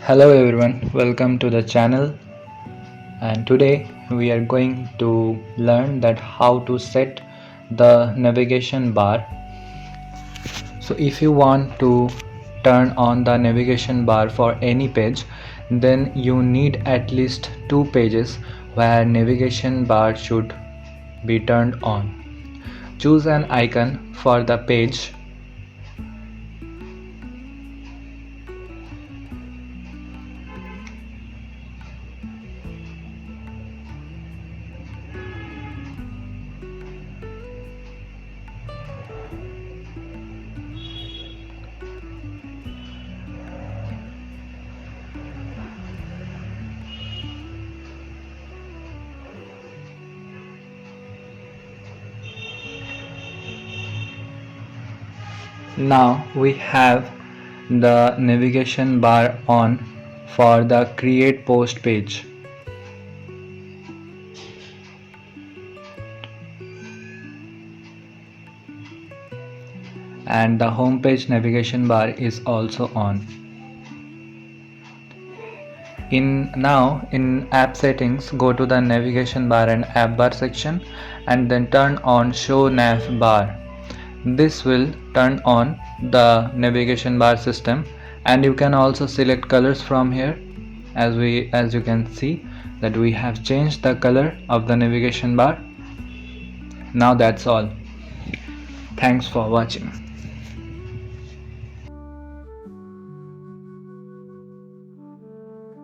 Hello everyone, welcome to the channel, and today we are going to learn that how to set the navigation bar. So if you want to turn on the navigation bar for any page, then you need at least two pages where navigation bar should be turned on. Choose an icon for the page. Now we have the navigation bar on for the create post page. And the home page navigation bar is also on. In app settings, go to the navigation bar and app bar section and then turn on show nav bar. This will turn on the navigation bar system, and you can also select colors from here. As you can see that we have changed the color of the navigation bar. Now that's all. Thanks for watching.